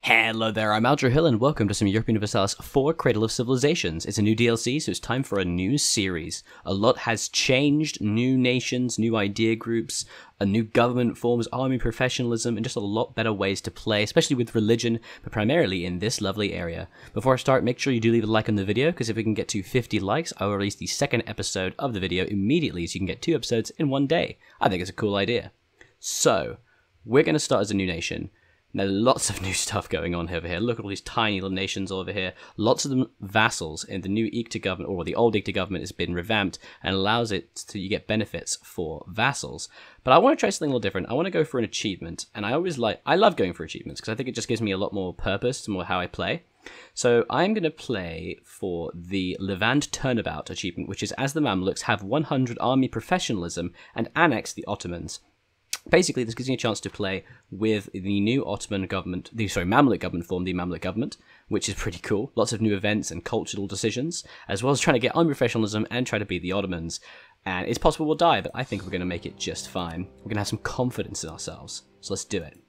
Hello there, I'm Aldrahill and welcome to some Europa Universalis for Cradle of Civilizations. It's a new DLC, so it's time for a new series. A lot has changed, new nations, new idea groups, a new government forms, army professionalism, and just a lot better ways to play, especially with religion, but primarily in this lovely area. Before I start, make sure you do leave a like on the video, because if we can get to 50 likes, I will release the second episode of the video immediately, so you can get 2 episodes in one day. I think it's a cool idea. So, we're going to start as a new nation. Now, lots of new stuff going on over here. Look at all these tiny little nations over here. Lots of them vassals, and the new Ikta government, or the old Ikta government, has been revamped and allows it to you get benefits for vassals. But I want to try something a little different. I want to go for an achievement, and I love going for achievements because I think it just gives me a lot more purpose to more how I play. So I'm going to play for the Levant Turnabout achievement, which is as the Mamluks have 100 army professionalism and annex the Ottomans. Basically, this gives me a chance to play with the new Ottoman government, Mamluk government form, the Mamluk government, which is pretty cool. Lots of new events and cultural decisions, as well as trying to get unprofessionalism and try to beat the Ottomans. And it's possible we'll die, but I think we're going to make it just fine. We're going to have some confidence in ourselves, so let's do it.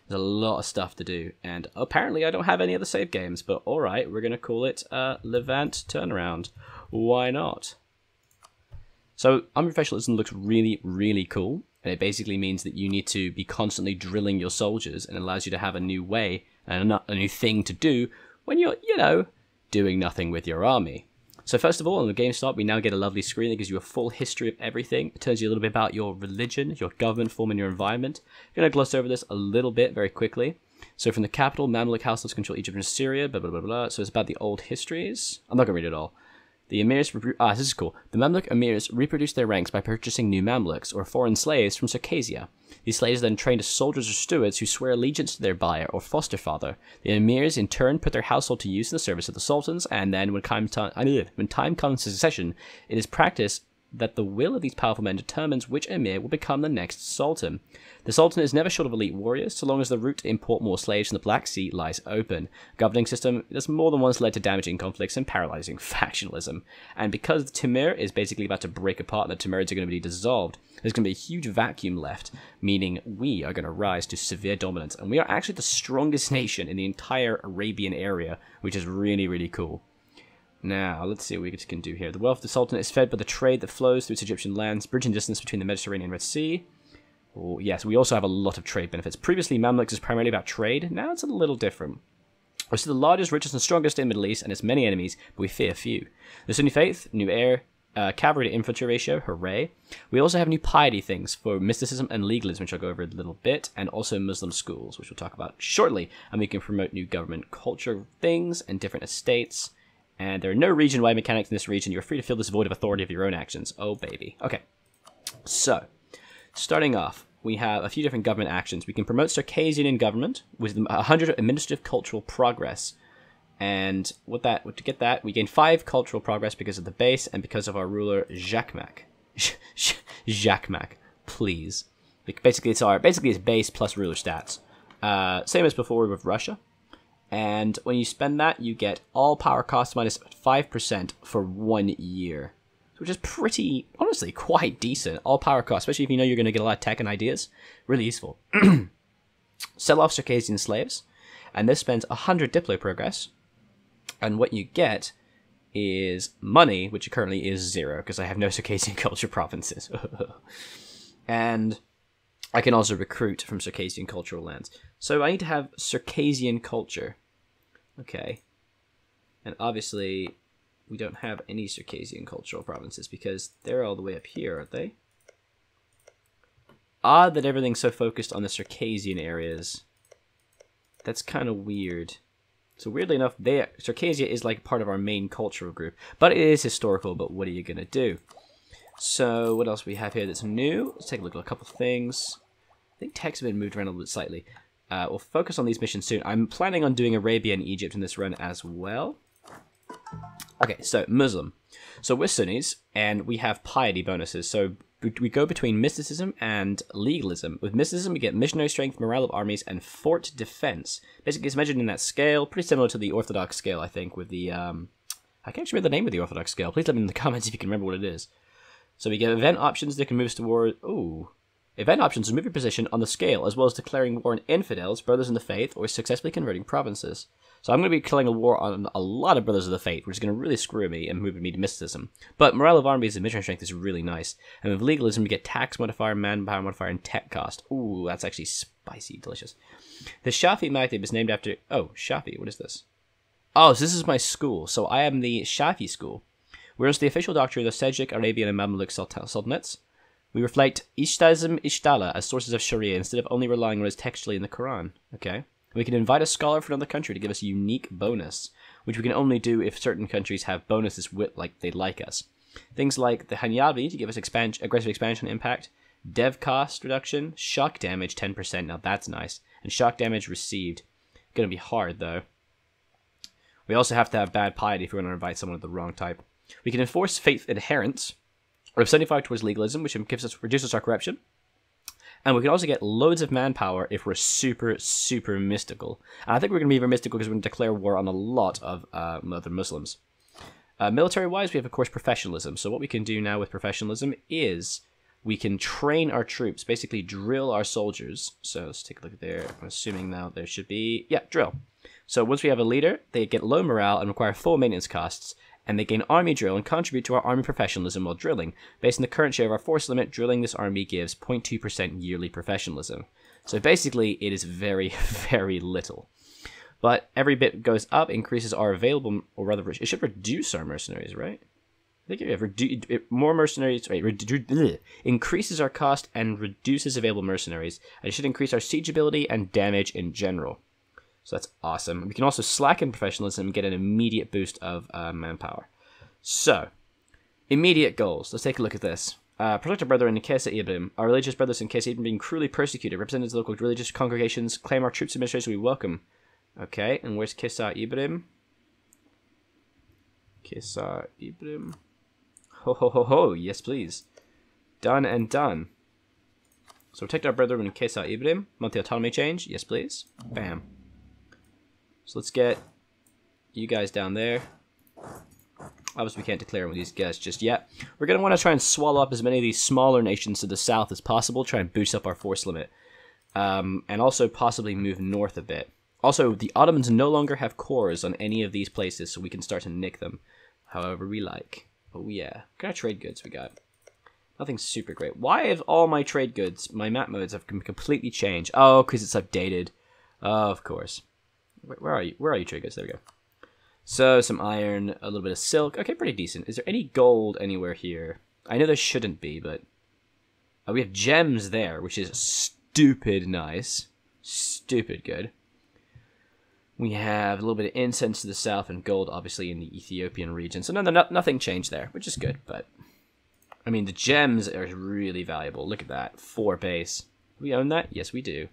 There's a lot of stuff to do, and apparently I don't have any other save games, but alright, we're going to call it Levant Turnaround. Why not? So, unprofessionalism looks really, really cool. And it basically means that you need to be constantly drilling your soldiers and allows you to have a new way and a new thing to do when you're, doing nothing with your army. So first of all, on the game start, we now get a lovely screen that gives you a full history of everything. It tells you a little bit about your religion, your government form, and your environment. I'm going to gloss over this a little bit very quickly. So from the capital, Mamluk households control Egypt and Syria, blah, blah, blah, blah. So it's about the old histories. I'm not going to read it all. The emirs, this is cool. The Mamluk emirs reproduce their ranks by purchasing new Mamluks, or foreign slaves, from Circassia. These slaves are then trained as soldiers or stewards who swear allegiance to their buyer or foster father. The emirs, in turn, put their household to use in the service of the sultans, and then when time comes to succession, it is practiced that the will of these powerful men determines which emir will become the next sultan. The sultan is never short of elite warriors, so long as the route to import more slaves from the Black Sea lies open. Governing system has more than once led to damaging conflicts and paralyzing factionalism. And because the Timur is basically about to break apart and the Timurids are going to be dissolved, there's going to be a huge vacuum left, meaning we are going to rise to severe dominance. And we are actually the strongest nation in the entire Arabian area, which is really, really cool. Now, let's see what we can do here. The wealth of the Sultan is fed by the trade that flows through its Egyptian lands, bridging distance between the Mediterranean and Red Sea. Oh, yes, we also have a lot of trade benefits. Previously, Mamluks is primarily about trade. Now it's a little different. We're still the largest, richest, and strongest in the Middle East, and it's many enemies, but we fear few. The Sunni faith, new air, cavalry to infantry ratio, hooray. We also have new piety things for mysticism and legalism, which I'll go over in a little bit, and also Muslim schools, which we'll talk about shortly. And we can promote new government culture things and different estates. And there are no region-wide mechanics in this region. You're free to fill this void of authority of your own actions. Oh, baby. Okay. So, starting off, we have a few different government actions. We can promote Circassian government with 100 administrative cultural progress. And to get that, we gain 5 cultural progress because of the base and because of our ruler, Jacmac. Jacmac, please. Basically, it's base plus ruler stats. Same as before with Russia. And when you spend that, you get all power cost minus 5% for 1 year. Which is pretty, honestly, quite decent. All power cost, especially if you know you're going to get a lot of tech and ideas. Really useful. Sell off Circassian slaves. And this spends 100 Diplo progress. And what you get is money, which currently is 0, because I have no Circassian culture provinces. And I can also recruit from Circassian cultural lands. So I need to have Circassian culture. Okay. And obviously, we don't have any Circassian cultural provinces because they're all the way up here, aren't they? Odd that everything's so focused on the Circassian areas. That's kind of weird. So weirdly enough, Circassia is like part of our main cultural group. But it is historical, but what are you going to do? So what else we have here that's new? Let's take a look at a couple things. I think text have been moved around a little bit slightly. We'll focus on these missions soon. I'm planning on doing Arabia and Egypt in this run as well. Okay, so Muslim. So we're Sunnis, and we have piety bonuses. So we go between mysticism and legalism. With mysticism, we get missionary strength, morale of armies, and fort defense. Basically, it's measured in that scale, pretty similar to the Orthodox scale, I think, with the... I can't actually remember the name of the Orthodox scale. Please let me know in the comments if you can remember what it is. So we get event options that can move us toward... Ooh. Event options remove your position on the scale, as well as declaring war on infidels, brothers in the faith, or successfully converting provinces. So I'm going to be declaring a war on a lot of brothers of the faith, which is going to really screw me and move me to mysticism. But morale of armies and military strength is really nice. And with legalism, you get tax modifier, manpower modifier, and tech cost. Ooh, that's actually spicy, delicious. The Shafi Maghrib is named after... Oh, Shafi, what is this? Oh, so this is my school. So I am the Shafi school. Whereas the official doctrine of the Seljuk, Arabian, and Mamluk sultanates, we reflect Ishtaism Ishtala as sources of Sharia instead of only relying on what is textually in the Quran. Okay? We can invite a scholar from another country to give us a unique bonus, which we can only do if certain countries have bonuses with, like they like us. Things like the Hanyabi to give us aggressive expansion impact, dev cost reduction, shock damage 10%. Now that's nice. And shock damage received. Gonna be hard though. We also have to have bad piety if we're going to invite someone of the wrong type. We can enforce faith adherence, or 75 towards legalism, which reduces our corruption. And we can also get loads of manpower if we're super, super mystical. And I think we're going to be very mystical because we're going to declare war on a lot of other Muslims. Military-wise, we have, of course, professionalism. So what we can do now with professionalism is we can train our troops, basically drill our soldiers. So let's take a look at there. I'm assuming now there should be... Yeah, drill. So once we have a leader, they get low morale and require full maintenance costs, and they gain army drill and contribute to our army professionalism while drilling. Based on the current share of our force limit, drilling this army gives 0.2% yearly professionalism. So basically, it is very, very little. But every bit goes up, increases our available, or rather, it should reduce our mercenaries, right? I think more mercenaries, right, increases our cost and reduces available mercenaries, and it should increase our siege ability and damage in general. So that's awesome. We can also slacken professionalism and get an immediate boost of manpower. So, immediate goals. Let's take a look at this. Protect our brethren in Kesa Ibrim. Our religious brothers in Kesa Ibrim being cruelly persecuted. Representatives of local religious congregations claim our troops administration we welcome. Okay, and where's Kesa Ibrim? Kesa Ibrim. Ho ho ho ho, yes please. Done and done. So protect our brethren in Kesa Ibrim. Monthly autonomy change, yes please. Bam. So let's get you guys down there. Obviously, we can't declare with these guys just yet. We're going to want to try and swallow up as many of these smaller nations to the south as possible, try and boost up our force limit. And also possibly move north a bit. Also, the Ottomans no longer have cores on any of these places, so we can start to nick them however we like. Oh yeah. What kind of trade goods we got? Nothing super great. Why have all my trade goods, my map modes, have completely changed? Oh, because it's updated. Oh, of course. Where are you? Where are you, trade goods? There we go. So, some iron, a little bit of silk. Okay, pretty decent. Is there any gold anywhere here? I know there shouldn't be, but... Oh, we have gems there, which is stupid nice. Stupid good. We have a little bit of incense to the south and gold, obviously, in the Ethiopian region. So, nothing changed there, which is good, but... I mean, the gems are really valuable. Look at that. 4 base. Do we own that? Yes, we do.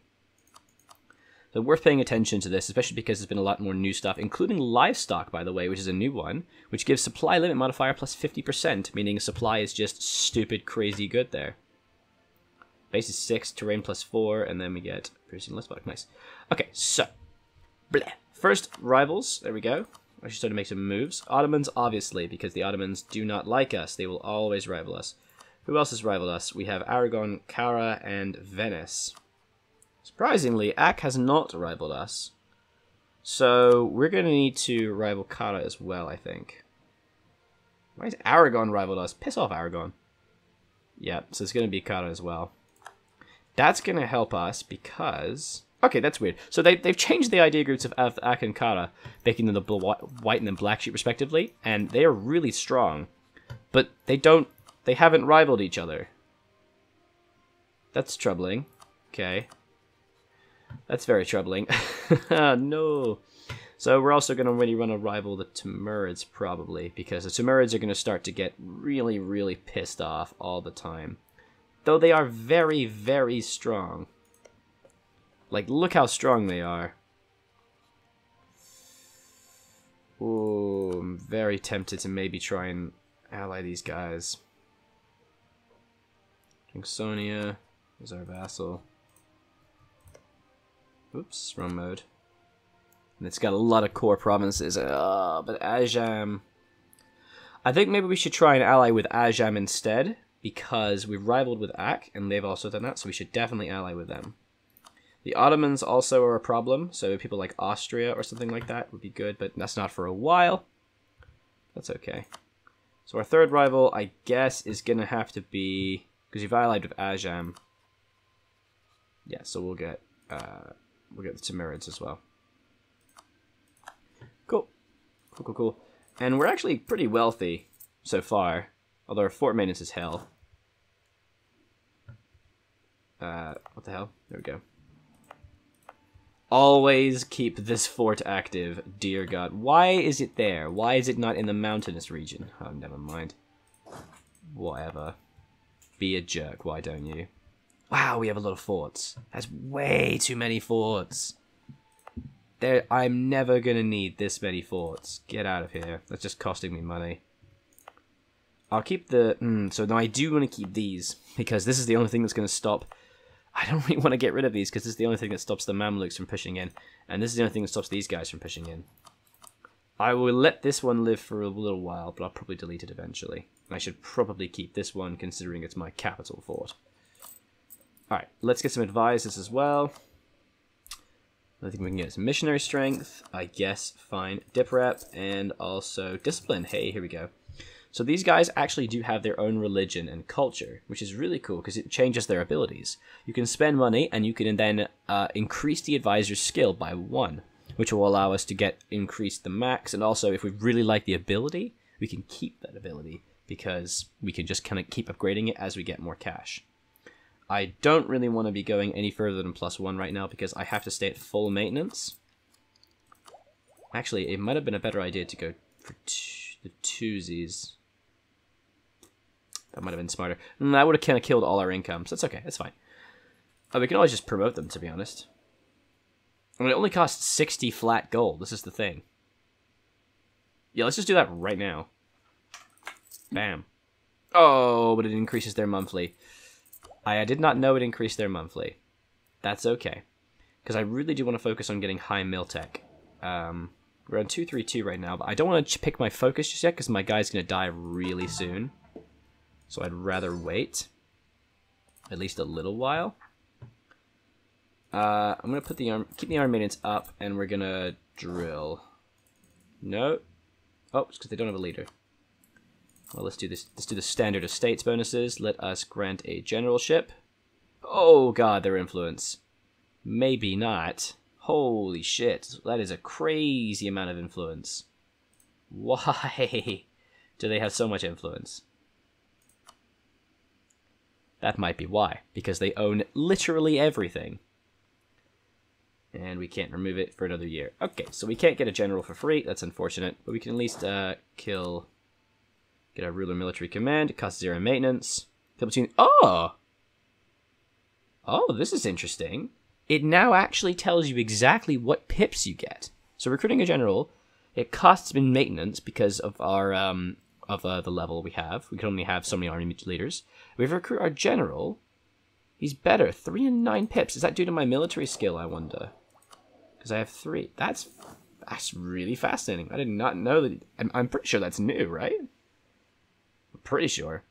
So worth paying attention to this, especially because there's been a lot more new stuff, including livestock, by the way, which is a new one, which gives supply limit modifier plus 50%, meaning supply is just stupid, crazy good there. Base is 6, terrain plus 4, and then we get producing livestock. Nice. Okay, so, bleh. First, rivals. There we go. I should start to make some moves. Ottomans, obviously, because the Ottomans do not like us. They will always rival us. Who else has rivaled us? We have Aragon, Kara, and Venice. Surprisingly, Ak has not rivaled us. So, we're going to need to rival Kara as well, I think. Why has Aragon rivaled us? Piss off, Aragon. Yeah, so it's going to be Kara as well. That's going to help us because... Okay, that's weird. So they've changed the idea groups of Ak and Kara, making them the white and then black sheep respectively, and they are really strong. But they haven't rivaled each other. That's troubling. Okay. That's very troubling. No. So we're also going to really run a rival the Timurids, probably, because the Timurids are going to start to get really, really pissed off all the time. Though they are very, very strong. Like, look how strong they are. Ooh, I'm very tempted to maybe try and ally these guys. Kingssonia is our vassal. Oops, wrong mode. And it's got a lot of core provinces. But Ajam... I think maybe we should try and ally with Ajam instead, because we've rivaled with Ak, and they've also done that, so we should definitely ally with them. The Ottomans also are a problem, so people like Austria or something like that would be good, but that's not for a while. That's okay. So our third rival, I guess, is going to have to be... because you've allied with Ajam. Yeah, so we'll get the Timurids as well. Cool. Cool. And we're actually pretty wealthy so far, although our fort maintenance is hell. What the hell? There we go. Always keep this fort active, dear God. Why is it there? Why is it not in the mountainous region? Oh, never mind. Whatever. Be a jerk, why don't you? Wow, we have a lot of forts. That's way too many forts. I'm never gonna need this many forts. Get out of here. That's just costing me money. I'll keep the... so now I do want to keep these, because this is the only thing that's going to stop... I don't really want to get rid of these, because this is the only thing that stops the Mamluks from pushing in. And this is the only thing that stops these guys from pushing in. I will let this one live for a little while, but I'll probably delete it eventually. I should probably keep this one, considering it's my capital fort. Alright, let's get some advisors as well. I think we can get some missionary strength. I guess, fine. Dip rep, and also discipline. Hey, here we go. So these guys actually do have their own religion and culture, which is really cool because it changes their abilities. You can spend money and you can then increase the advisor's skill by 1, which will allow us to increase the max. And also, if we really like the ability, we can keep that ability because we can just kind of keep upgrading it as we get more cash. I don't really want to be going any further than +1 right now because I have to stay at full maintenance. Actually, it might have been a better idea to go for the twosies. That might have been smarter. That would have kind of killed all our incomes. That's okay. That's fine. We can always just promote them, to be honest. I mean, it only costs 60 flat gold. This is the thing. Yeah, let's just do that right now. Bam. Oh, but it increases their monthly. I did not know it increased their monthly. That's okay. Because I really do want to focus on getting high mill tech. We're on 232 right now, but I don't want to pick my focus just yet because my guy's going to die really soon. So I'd rather wait at least a little while. I'm gonna put keep the arm maintenance up, and we're gonna drill. No, oh, it's because they don't have a leader. Well, let's do this. Let's do the standard estates bonuses. Let us grant a generalship. Oh God, their influence. Maybe not. Holy shit, that is a crazy amount of influence. Why do they have so much influence? That might be why, because they own literally everything. And we can't remove it for another year. Okay, so we can't get a general for free. That's unfortunate. But we can at least get a ruler military command. It costs 0 maintenance. Oh! Oh, this is interesting. It now actually tells you exactly what pips you get. So recruiting a general, it costs in maintenance because of our the level we have. We can only have so many army leaders. We recruit our general. He's better. 3 and 9 pips. Is that due to my military skill, I wonder? Because I have 3. That's really fascinating. I did not know that. I'm pretty sure that's new, right? I'm pretty sure.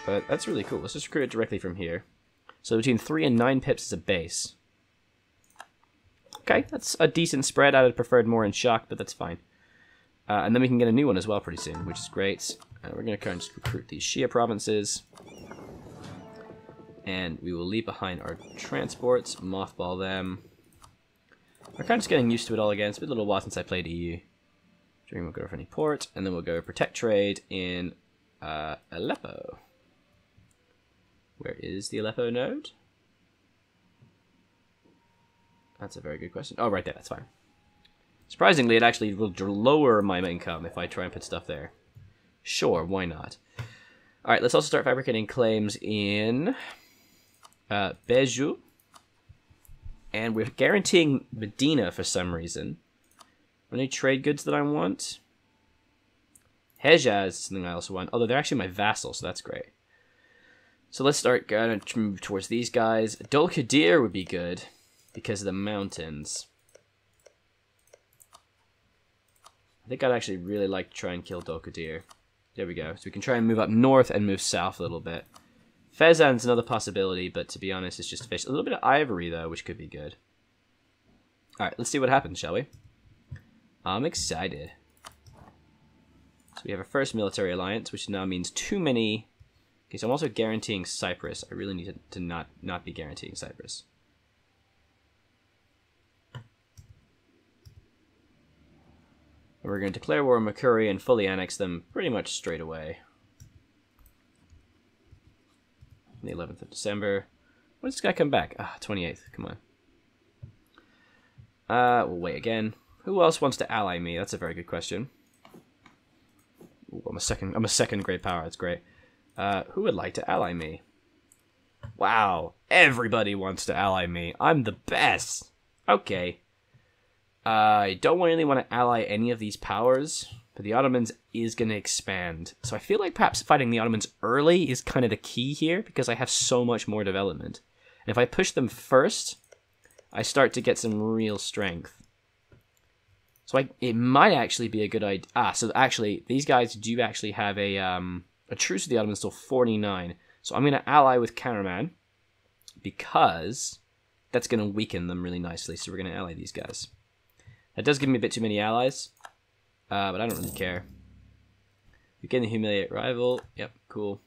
But that's really cool. Let's just recruit it directly from here. So between 3 and 9 pips is a base. Okay, that's a decent spread. I would have preferred more in shock, but that's fine. And then we can get a new one as well pretty soon, which is great. We're going to kind of just recruit these Shia provinces. And we will leave behind our transports, mothball them. We're kind of just getting used to it all again. It's been a little while since I played EU. Dream will go for any port, and then we'll go protect trade in Aleppo. Where is the Aleppo node? That's a very good question. Oh, right there, that's fine. Surprisingly, it actually will lower my income if I try and put stuff there. Sure, why not? Alright, let's also start fabricating claims in Beju. And we're guaranteeing Medina for some reason. Any trade goods that I want? Hejaz is something I also want. Although they're actually my vassal, so that's great. So let's start going to move towards these guys. Dol Qadir would be good because of the mountains. I think I'd actually really like to try and kill Dol Qadir. There we go. So we can try and move up north and move south a little bit. Fezan's another possibility, but to be honest, it's just fish. A little bit of ivory, though, which could be good. Alright, let's see what happens, shall we? I'm excited. So we have our first military alliance, which now means too many... Okay, so I'm also guaranteeing Cyprus. I really need to not be guaranteeing Cyprus. We're going to declare war on Mercury and fully annex them pretty much straight away. The 11th of December. When does this guy come back? 28th. Come on. We'll wait again. Who else wants to ally me? That's a very good question. Ooh, I'm a second great power. That's great. Who would like to ally me? Wow. Everybody wants to ally me. I'm the best. Okay. I don't really want to ally any of these powers, but the Ottomans is going to expand. So I feel like perhaps fighting the Ottomans early is kind of the key here, because I have so much more development. And if I push them first, I start to get some real strength. So it might actually be a good idea. So actually, these guys do actually have a truce with the Ottomans till 49. So I'm going to ally with Karaman, because that's going to weaken them really nicely. So we're going to ally these guys. That does give me a bit too many allies, but I don't really care. You can humiliate rival. Yep, cool.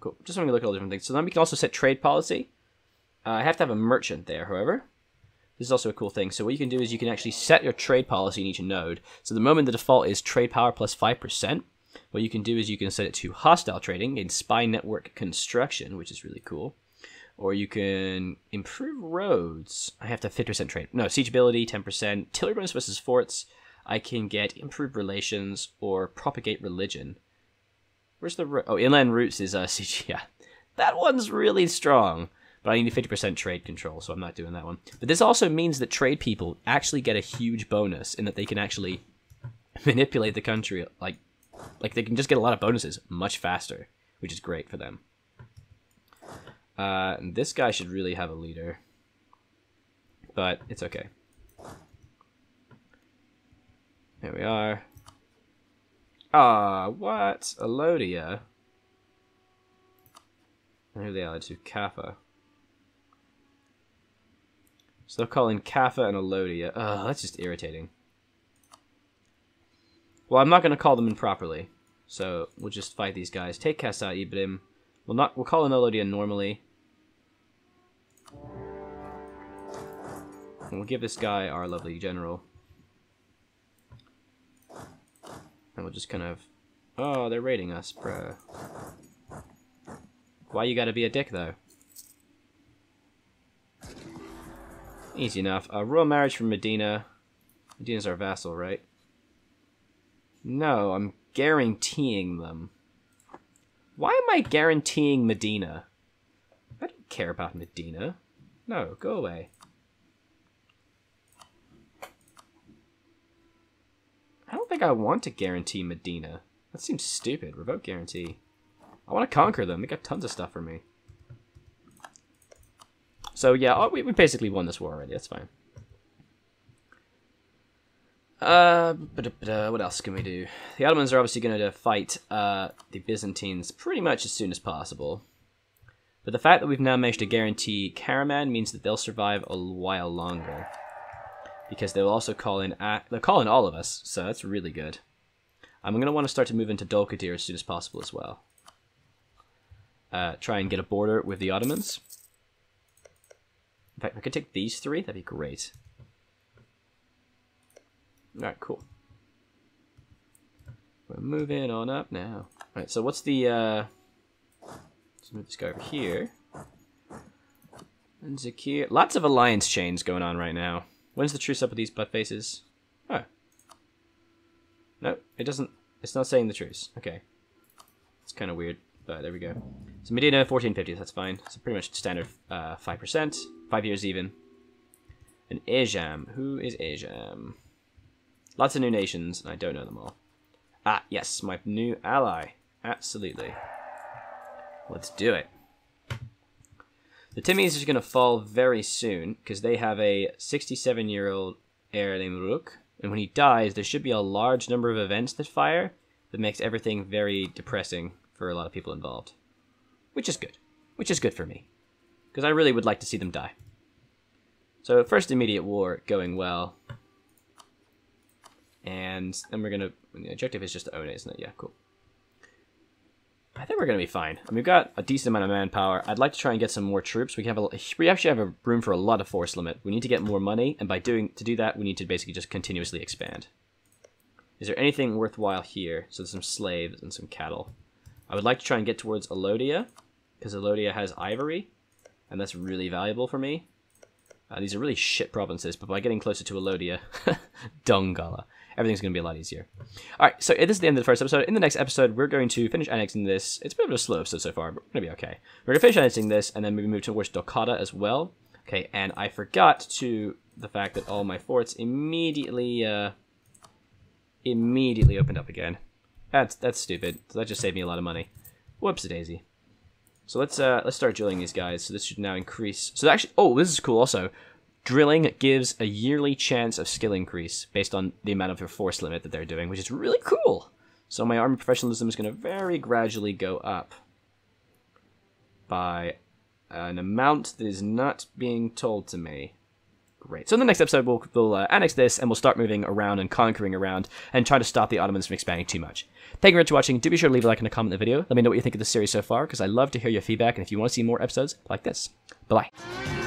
Cool. Just want to look at all different things. So then we can also set trade policy. I have to have a merchant there, however. This is also a cool thing. So what you can do is you can actually set your trade policy in each node. So the moment the default is trade power plus 5%, what you can do is you can set it to hostile trading in spy network construction, which is really cool. Or you can improve roads. I have to have 50% trade. No, siege ability, 10%. Artillery bonus versus forts. I can get improved relations or propagate religion. Where's the... Oh, inland routes is siege. Yeah, that one's really strong. But I need 50% trade control, so I'm not doing that one. But this also means that trade people actually get a huge bonus in that they can actually manipulate the country like they can just get a lot of bonuses much faster, which is great for them. And this guy should really have a leader, but it's okay. There we are. What? Alodia. And who are they allied to? Kaffa. So they're calling Kaffa and Alodia. That's just irritating. Well, I'm not going to call them in properly, so we'll just fight these guys. Take Kassa Ibrim. We'll call in Alodia normally. And we'll give this guy our lovely general. And we'll just kind of... Oh, they're raiding us, bruh. Why you gotta be a dick, though? Easy enough. Royal marriage from Medina. Medina's our vassal, right? No, I'm guaranteeing them. Why am I guaranteeing Medina? I don't care about Medina. No, go away. I don't think I want to guarantee Medina. That seems stupid. Revoke guarantee. I want to conquer them. They got tons of stuff for me. So yeah, we basically won this war already. That's fine. What else can we do? The Ottomans are obviously going to fight the Byzantines pretty much as soon as possible. But the fact that we've now managed to guarantee Karaman means that they'll survive a while longer. Because they'll also call in... they'll call in all of us, so that's really good. I'm going to want to start to move into Dulkadir as soon as possible as well. Try and get a border with the Ottomans. In fact, if I could take these three, that'd be great. Alright, cool. We're moving on up now. Alright, so what's the... let's move this guy over here. And Zakir... Lots of alliance chains going on right now. When's the truce up with these butt faces? Oh. No, it doesn't... It's not saying the truce. Okay. It's kind of weird, but there we go. So Medina, 1450, that's fine. So pretty much standard 5%. 5 years even. And Ejam. Who is Ejam? Lots of new nations, and I don't know them all. Ah, yes, my new ally. Absolutely. Let's do it. The Timmies is going to fall very soon, because they have a 67-year-old heir named Mamluk, and when he dies, there should be a large number of events that fire that makes everything very depressing for a lot of people involved. Which is good. Which is good for me, because I really would like to see them die. So, first immediate war going well. And then we're going to... The objective is just to own it, isn't it? Yeah, cool. I think we're going to be fine. I mean, we've got a decent amount of manpower. I'd like to try and get some more troops. We actually have a room for a lot of force limit. We need to get more money, and to do that, we need to basically just continuously expand. Is there anything worthwhile here? So there's some slaves and some cattle. I would like to try and get towards Alodia, because Alodia has ivory, and that's really valuable for me. These are really shit provinces, but by getting closer to Alodia, Dongala, everything's going to be a lot easier. Alright, so this is the end of the first episode. In the next episode, we're going to finish annexing this. It's a bit of a slow episode so far, but we're going to be okay. We're going to finish annexing this, and then maybe move towards Dokata as well. Okay, and I forgot the fact that all my forts immediately opened up again. That's stupid. So that just saved me a lot of money. Whoops-a-daisy. So let's start drilling these guys. So this should now increase. So actually, oh, this is cool also. Drilling gives a yearly chance of skill increase based on the amount of their force limit that they're doing, which is really cool. So my army professionalism is going to very gradually go up by an amount that is not being told to me. Great. So in the next episode, we'll annex this, and we'll start moving around and conquering around and try to stop the Ottomans from expanding too much. Thank you very much for watching. Do be sure to leave a like and a comment in the video. Let me know what you think of the series so far, because I love to hear your feedback, and if you want to see more episodes like this. Bye-bye.